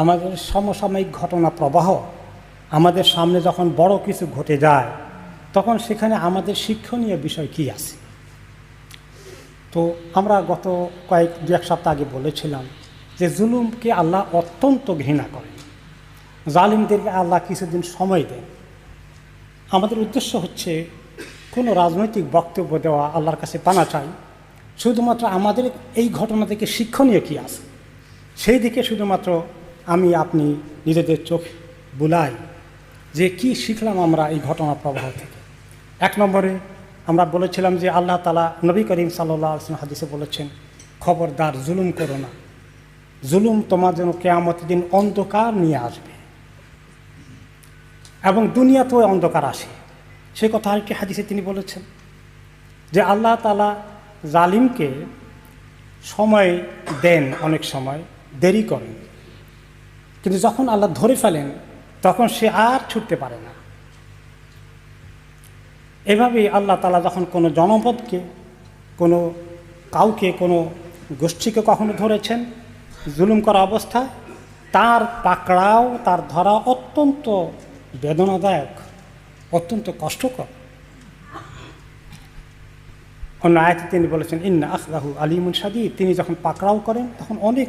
আমাদের সমসাময়িক ঘটনা প্রবাহ, আমাদের সামনে যখন বড় কিছু ঘটে যায় তখন সেখানে আমাদের শিক্ষণীয় বিষয় কি আছে। তো আমরা গত দু এক সপ্তাহ আগে বলেছিলাম যে জুলুমকে আল্লাহ অত্যন্ত ঘৃণা করেন, জালিমদেরকে আল্লাহ কিছুদিন সময় দেন। আমাদের উদ্দেশ্য হচ্ছে কোনো রাজনৈতিক বক্তব্য দেওয়া আল্লাহর কাছে পানা চাই, শুধুমাত্র আমাদের এই ঘটনা থেকে শিক্ষণীয় কী আছে সেই দিকে শুধুমাত্র আমি আপনি নিজেদের চোখ বুলাই যে কি শিখলাম আমরা এই ঘটনা প্রবাহ থেকে। এক নম্বরে আমরা বলেছিলাম যে আল্লাহ তাআলা নবী করিম সাল্লাল্লাহু আলাইহি ওয়াসাল্লাম হাদিসে বলেছেন, খবরদার জুলুম করো না, জুলুম তোমার জন্য কিয়ামতের দিন অন্ধকার নিয়ে আসবে এবং দুনিয়াতেও অন্ধকার আসে। সে কথা আরেকটি হাদিসে তিনি বলেছেন যে আল্লাহ তাআলা জালিমকে সময় দেন, অনেক সময় দেরি করেন, কিন্তু যখন আল্লাহ ধরে ফেলেন তখন সে আর ছুটতে পারে না। এভাবেই আল্লাহ তাআলা যখন কোনো জনপদকে, কোনো কাউকে, কোনো গোষ্ঠীকে কখনো ধরেছেন জুলুম করা অবস্থায়, তার পাকড়াও, তার ধরা অত্যন্ত বেদনাদায়ক, অত্যন্ত কষ্টকর। অন্য আয়াতে তিনি বলেছেন ইন্না আখযাহু আলীমুন শাদীদ, তিনি যখন পাকড়াও করেন তখন অনেক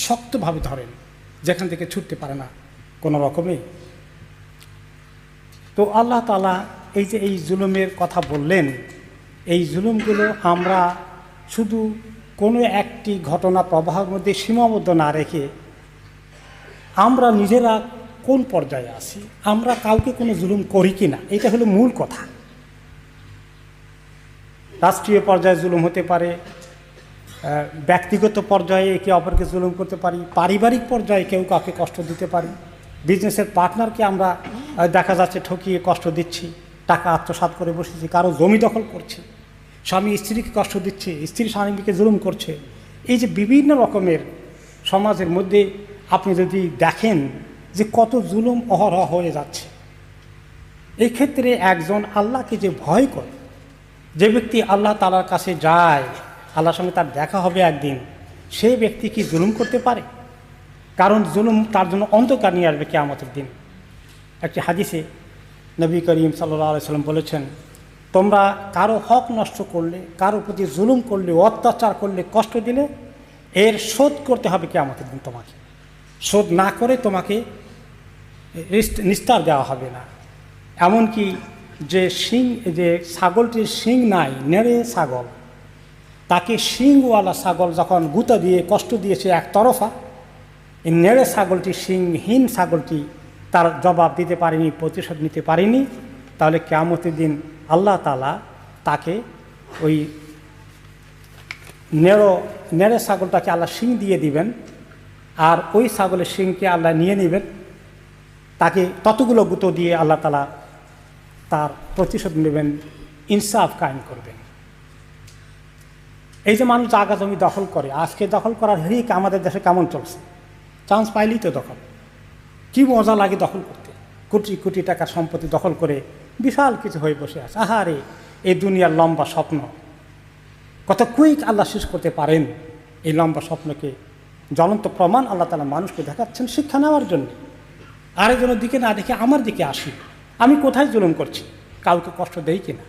শক্তভাবে ধরেন, যেখান থেকে ছুটতে পারে না কোনো রকমে। তো আল্লাহ তাআলা এই যে এই জুলুমের কথা বললেন, এই জুলুমগুলো আমরা শুধু কোনো একটি ঘটনা প্রবাহের মধ্যে সীমাবদ্ধ না রেখে আমরা নিজেরা কোন পর্যায়ে আছি, আমরা কাউকে কোনো জুলুম করি কি না, এটা হলো মূল কথা। রাষ্ট্রীয় পর্যায়ে জুলুম হতে পারে, ব্যক্তিগত পর্যায়ে একে অপরকে জুলুম করতে পারি, পারিবারিক পর্যায়ে কেউ কাউকে কষ্ট দিতে পারি, বিজনেসের পার্টনারকে আমরা দেখা যাচ্ছে ঠকিয়ে কষ্ট দিচ্ছি, টাকা আত্মসাৎ করে বসেছি, কারো জমি দখল করছি, স্বামী স্ত্রীকে কষ্ট দিচ্ছে, স্ত্রী স্বামীকে জুলুম করছে। এই যে বিভিন্ন রকমের সমাজের মধ্যে আপনি যদি দেখেন যে কত জুলুম অহরহ হয়ে যাচ্ছে, এই ক্ষেত্রে একজন আল্লাহকে যে ভয় করে, যে ব্যক্তি আল্লাহ তাআলার কাছে যায়, আল্লাহর সঙ্গে তার দেখা হবে একদিন, সেই ব্যক্তি কি জুলুম করতে পারে? কারণ জুলুম তার জন্য অন্ধকার নিয়ে আসবে কিয়ামতের দিন। একটি হাদিসে নবী করিম সাল্লাল্লাহু আলাইহি ওয়াসাল্লাম বলেছেন, তোমরা কারো হক নষ্ট করলে, কারো প্রতি জুলুম করলে, অত্যাচার করলে, কষ্ট দিলে এর শোধ করতে হবে কিয়ামতের দিন। তোমাকে শোধ না করে তোমাকে নিস্তার দেওয়া হবে না। এমনকি যে ছাগলটির শিং নাই, নেড়ে ছাগল, তাকে শিংওয়ালা ছাগল যখন গুঁতা দিয়ে কষ্ট দিয়েছে একতরফা, এই নেড়ে ছাগলটি, শিংহীন ছাগলটি তার জবাব দিতে পারেনি, প্রতিশোধ নিতে পারেনি, তাহলে কিয়ামতের দিন আল্লাহ তাআলা তাকে ওই নেড়ে ছাগলটাকে আল্লাহ শিং দিয়ে দিবেন, আর ওই ছাগলের শিংকে আল্লাহ নিয়ে নেবেন, তাকে ততগুলো গুঁতো দিয়ে আল্লাহ তাআলা তার প্রতিশোধ নেবেন, ইনসাফ কায়েম করবেন। এই যে মানুষ জায়গা জমি দখল করে, আজকে দখল করার হিরিক আমাদের দেশে কেমন চলছে, চান্স পাইলেই তো দখল, কি মজা লাগে দখল করতে, কোটি কোটি টাকার সম্পত্তি দখল করে বিশাল কিছু হয়ে বসে আছে। আহারে, এই দুনিয়ার লম্বা স্বপ্ন কত কুইক আল্লাহ শেষ করতে পারেন। এই লম্বা স্বপ্নকে জ্বলন্ত প্রমাণ আল্লাহ তাআলা মানুষকে দেখাচ্ছেন শিক্ষা নেওয়ার জন্য। আরেকজনের দিকে না দেখে আমার দিকে আসি, আমি কোথায় জুলুম করছি, কাউকে কষ্ট দেই কিনা।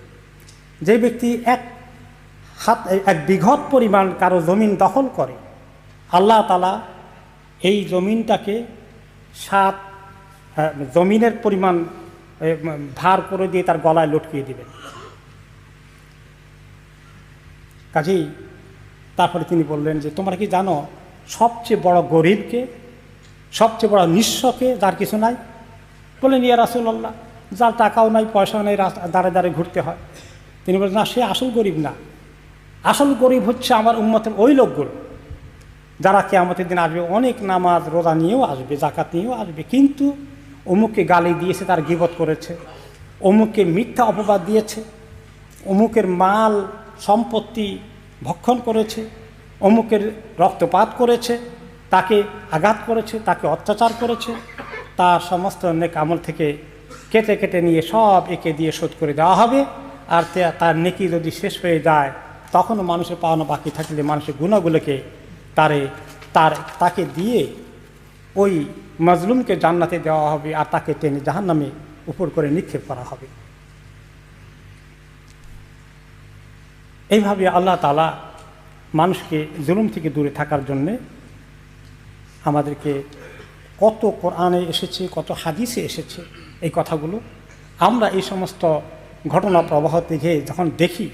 যে ব্যক্তি এক বিঘত পরিমাণ কারো জমিন দখল করে, আল্লাহ তাআলা এই জমিনটাকে জমিনের পরিমাণ ভার করে দিয়ে তার গলায় লটকিয়ে দিবেন। কাজেই তারপরে তিনি বললেন যে তোমরা কি জানো সবচেয়ে বড় গরিবকে, সবচেয়ে বড় নিঃস্বকে, যার কিছু নাই? বললেন ইয়া রাসূলুল্লাহ, যার টাকাও নাই, পয়সাও নেই, দাঁড়ে দাঁড়ে ঘুরতে হয়। তিনি বললেন না, সে আসল গরিব না, আসল গরিব হচ্ছে আমার উম্মতের ওই লোকগুলো যারা কিয়ামতের দিন আসবে, অনেক নামাজ রোজা নিয়েও আসবে, যাকাত নিয়েও আসবে, কিন্তু অমুককে গালি দিয়েছে, তার গীবত করেছে, অমুককে মিথ্যা অপবাদ দিয়েছে, অমুকের মাল সম্পত্তি ভক্ষণ করেছে, অমুকের রক্তপাত করেছে, তাকে আঘাত করেছে, তাকে অত্যাচার করেছে, তার সমস্ত নেক আমল থেকে কেটে কেটে নিয়ে সব একে দিয়ে শোধ করে দেওয়া হবে। আর তার নেকি যদি শেষ হয়ে যায়, তখনও মানুষের পাওনা বাকি থাকলে মানুষের গুণাগুলোকে তাকে দিয়ে ওই মাজলুমকে জান্নাতে দেওয়া হবে আর তাকে টেনে জাহান্নামে উপর করে নিক্ষেপ করা হবে। এইভাবে আল্লাহ তাআলা মানুষকে জুলুম থেকে দূরে থাকার জন্যে আমাদেরকে কত কোরআনে এসেছে, কত হাদিসে এসেছে এই কথাগুলো। আমরা এই সমস্ত ঘটনা প্রবাহ থেকে যখন দেখি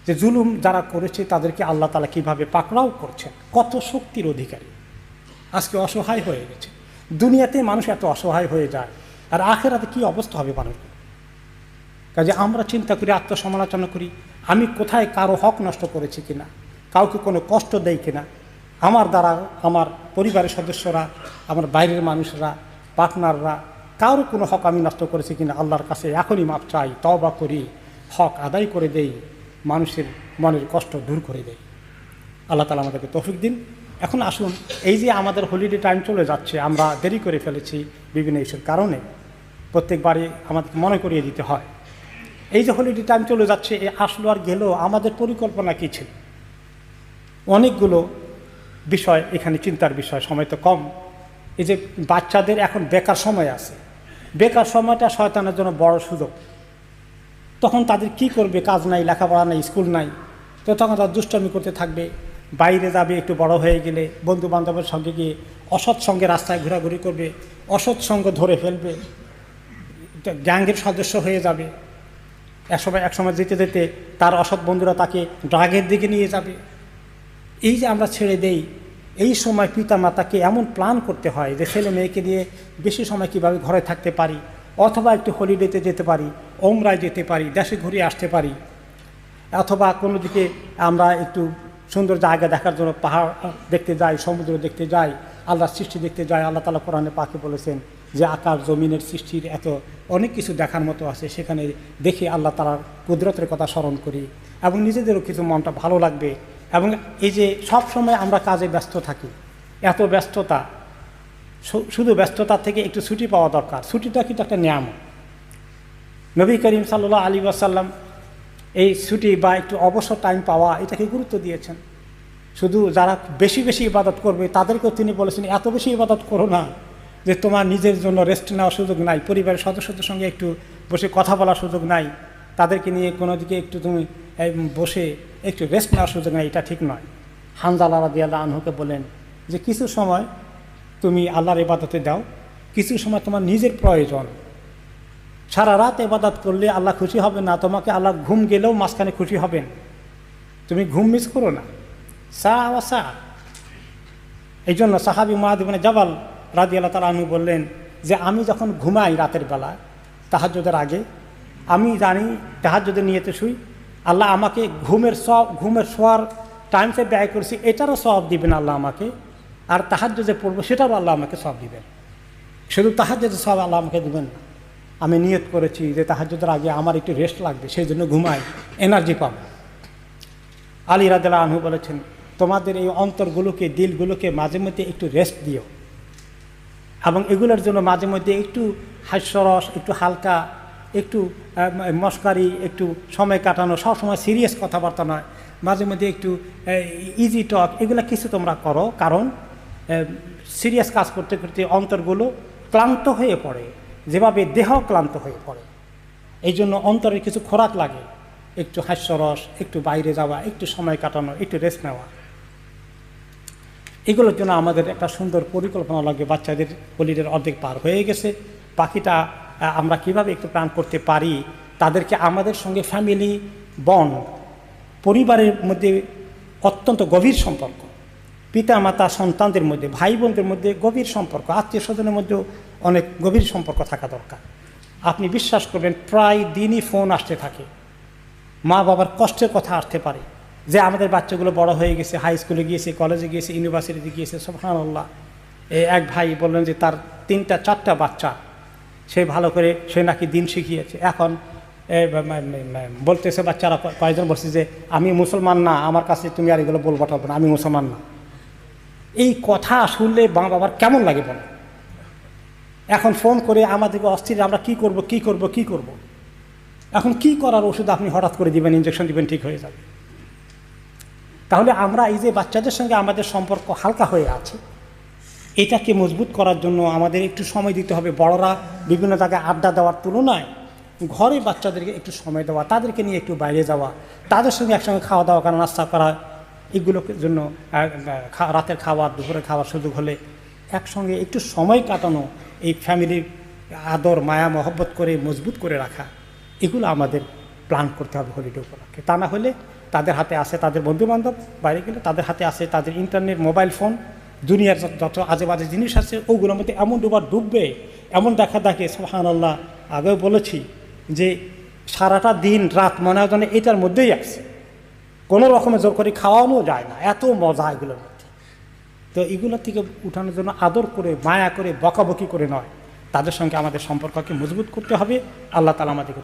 যে জুলুম যারা করেছে তাদেরকে আল্লাহ তাআলা কীভাবে পাকড়াও করছেন, কত শক্তির অধিকারী, আজকে অসহায় হয়ে গেছে। দুনিয়াতে মানুষ এত অসহায় হয়ে যায়, আর আখেরাতে কী অবস্থা হবে মানুষের। কাজে আমরা চিন্তা করি, আত্মসমালোচনা করি, আমি কোথায় কারো হক নষ্ট করেছি কিনা, কাউকে কোনো কষ্ট দেয় কিনা, আমার দ্বারা আমার পরিবারের সদস্যরা, আমার বাইরের মানুষরা, পার্টনাররা, কারো কোনো হক আমি নষ্ট করেছি কিনা আল্লাহর কাছে এখনই মাপ চাই, তওবা করি, হক আদায় করে দেই, মানুষের মনের কষ্ট দূর করে দেই। আল্লাহ তাআলা আমাদেরকে তৌফিক দিন। এখন আসুন, এই যে আমাদের হলিডে টাইম চলে যাচ্ছে, আমরা দেরি করে ফেলেছি বিভিন্ন ইস্যুর কারণে, প্রত্যেকবারই আমাদেরকে মনে করিয়ে দিতে হয়। এই যে হলিডে টাইম চলে যাচ্ছে, এ আসলো আর গেল, আমাদের পরিকল্পনা কী ছিল? অনেকগুলো বিষয় এখানে চিন্তার বিষয়, সময় তো কম। এই যে বাচ্চাদের এখন বেকার সময় আছে, বেকার সময়টা শয়তানের জন্য বড় সুযোগ। তখন তাদের কি করবে? কাজ নাই, লেখাপড়া নাই, স্কুল নাই, তো তখন তারা দুষ্টামি করতে থাকবে, বাইরে যাবে, একটু বড় হয়ে গেলে বন্ধু বান্ধবের সঙ্গে গিয়ে অসৎ সঙ্গে রাস্তায় ঘোরাঘুরি করবে, অসৎ সঙ্গ ধরে ফেলবে, গ্যাংয়ের সদস্য হয়ে যাবে। একসময় যেতে যেতে তার অসৎ বন্ধুরা তাকে ড্রাগের দিকে নিয়ে যাবে। এই যে আমরা ছেড়ে দেই, এই সময় পিতা মাতাকে এমন প্ল্যান করতে হয় যে ছেলে মেয়েকে দিয়ে বেশি সময় কীভাবে ঘরে থাকতে পারি, অথবা একটু হলিডেতে যেতে পারি, ওমরায় যেতে পারি, দেশে ঘুরে আসতে পারি, অথবা কোনো দিকে আমরা একটু সুন্দর জায়গা দেখার জন্য পাহাড় দেখতে যাই, সমুদ্র দেখতে যাই, আল্লাহর সৃষ্টি দেখতে যাই। আল্লাহ তাআলা কোরআনে পাকে বলেছেন যে আকাশ জমিনের সৃষ্টির এত অনেক কিছু দেখার মতো আছে, সেখানে দেখে আল্লাহ তাআলার কুদরতের কথা স্মরণ করি এবং নিজেদেরও কিছু মনটা ভালো লাগবে। এবং এই যে সব সময় আমরা কাজে ব্যস্ত থাকি, এত ব্যস্ততা, শুধু ব্যস্ততা থেকে একটু ছুটি পাওয়া দরকার। ছুটিটা কিন্তু একটা নিয়ামত। নবী করিম সাল্লাল্লাহু আলাইহি ওয়াসাল্লাম এই ছুটি বা একটু অবসর টাইম পাওয়া এটাকে গুরুত্ব দিয়েছেন। শুধু যারা বেশি বেশি ইবাদত করবে তাদেরকেও তিনি বলেছেন এত বেশি ইবাদত করো না যে তোমার নিজের জন্য রেস্ট নেওয়ার সুযোগ নাই, পরিবারের সদস্যদের সঙ্গে একটু বসে কথা বলার সুযোগ নাই, তাদেরকে নিয়ে কোনো দিকে একটু তুমি বসে একটু রেস্ট নেওয়ার সুযোগ নাই, এটা ঠিক নয়। হানজালা রাদিয়াল্লাহু আনহুকে বলেন যে কিছু সময় তুমি আল্লাহর ইবাদতে দাও, কিছু সময় তোমার নিজের প্রয়োজন। সারা রাত ইবাদত করলে আল্লাহ খুশি হবে না, তোমাকে আল্লাহ ঘুম গেলেও মাঝখানে খুশি হবেন, তুমি ঘুম মিস করো না। সা এই জন্য সাহাবী মুআয ইবনে জাবাল রাদিয়াল্লাহু তাআলা আনহু বললেন যে আমি যখন ঘুমাই রাতের বেলা তাহাজ্জুদের আগে, আমি জানি তাহাজ্জুদের নিয়তে শুই, আল্লাহ আমাকে ঘুমের শোয়ার টাইমসে ব্যয় করছি এটারও সওয়াব দিবেন আল্লাহ আমাকে, আর তাহাজ্জুদে পড়বো সেটারও আল্লাহ আমাকে সওয়াব দিবেন। শুধু তাহাজ্জুদের সওয়াব আল্লাহ আমাকে দিবেন না, আমি নিয়ত করেছি যে তাহাজ্জুদের আগে আমার একটু রেস্ট লাগবে, সেই জন্য ঘুমাই, এনার্জি পাবো। আলী রাদিয়াল্লাহু আনহু বলেছেন তোমাদের এই অন্তরগুলোকে, দিলগুলোকে মাঝে মধ্যে একটু রেস্ট দিও, এবং এগুলোর জন্য মাঝে মধ্যে একটু হাস্যরস, একটু হালকা, একটু মস্কারি, একটু সময় কাটানো, সবসময় সিরিয়াস কথাবার্তা নয়, মাঝে মধ্যে একটু ইজি টক, এগুলো কিছু তোমরা করো। কারণ সিরিয়াস কাজ করতে করতে অন্তরগুলো ক্লান্ত হয়ে পড়ে, যেভাবে দেহ ক্লান্ত হয়ে পড়ে। এই জন্য অন্তরের কিছু খোরাক লাগে, একটু হাস্যরস, একটু বাইরে যাওয়া, একটু সময় কাটানো, একটু রেস্ট নেওয়া। এগুলোর জন্য আমাদের একটা সুন্দর পরিকল্পনা লাগে। বাচ্চাদের হলিডের অর্ধেক পার হয়ে গেছে, বাকিটা আমরা কিভাবে একটু প্ল্যান করতে পারি, তাদেরকে আমাদের সঙ্গে ফ্যামিলি বন্ড, পরিবারের মধ্যে অত্যন্ত গভীর সম্পর্ক, পিতা মাতা সন্তানদের মধ্যে, ভাই বোনদের মধ্যে গভীর সম্পর্ক, আত্মীয় স্বজনের মধ্যেও অনেক গভীর সম্পর্ক থাকা দরকার। আপনি বিশ্বাস করবেন প্রায় দিনই ফোন আসতে থাকে, মা বাবার কষ্টের কথা আসতে পারে যে আমাদের বাচ্চাগুলো বড় হয়ে গেছে, হাই স্কুলে গিয়েছে, কলেজে গিয়েছে, ইউনিভার্সিটিতে গিয়েছে। সুবহানাল্লাহ। এক ভাই বললেন যে তার 3-4টা বাচ্চা, সে ভালো করে সে নাকি দিন শিখিয়েছে। এখন বলতেছে বাচ্চারা কয়েকজন বলছে যে আমি মুসলমান না, আমার কাছে তুমি আর এগুলো বলবো না, আমি মুসলমান না। এই কথা শুনলে মা বাবার কেমন লাগে বলে? এখন ফোন করে আমাদেরকে অস্থির, আমরা কি করব কি করব কি করব। এখন কি করার ওষুধ আপনি হঠাৎ করে দিবেন, ইঞ্জেকশন দিবেন, ঠিক হয়ে যাবে। তাহলে আমরা এই যে বাচ্চাদের সঙ্গে আমাদের সম্পর্ক হালকা হয়ে আছে, এটাকে মজবুত করার জন্য আমাদের একটু সময় দিতে হবে। বড়রা বিভিন্ন জায়গায় আড্ডা দেওয়ার তুলনায় ঘরে বাচ্চাদেরকে একটু সময় দেওয়া, তাদেরকে নিয়ে একটু বাইরে যাওয়া, তাদের সঙ্গে একসঙ্গে খাওয়া দাওয়া করা, নাস্তা করা, এগুলোর জন্য রাতের খাবার, দুপুরে খাওয়ার সুযোগ হলে একসঙ্গে একটু সময় কাটানো, এই ফ্যামিলির আদর মায়া মহব্বত করে মজবুত করে রাখা, এগুলো আমাদের প্ল্যান করতে হবে হলিডে উপলক্ষে। তা না হলে তাদের হাতে আসে তাদের বন্ধুবান্ধব, বাইরে গেলে তাদের হাতে আসে তাদের ইন্টারনেট, মোবাইল ফোন, দুনিয়ার যত আজে বাজে জিনিস আছে ওগুলোর মধ্যে এমন ডুববে, এমন দেখা দেখে সুবহানাল্লাহ। আগেও বলেছি যে সারাটা দিন রাত মনে হয় যেন এটার মধ্যেই আছে, কোনো রকমের জোর করে খাওয়ানো যায় না, এত মজা এগুলোর মধ্যে। তো এগুলোর থেকে উঠানোর জন্য আদর করে, মায়া করে, বকাবকি করে নয়, তাদের সঙ্গে আমাদের সম্পর্ককে মজবুত করতে হবে। আল্লাহ তাআলা আমাদেরকে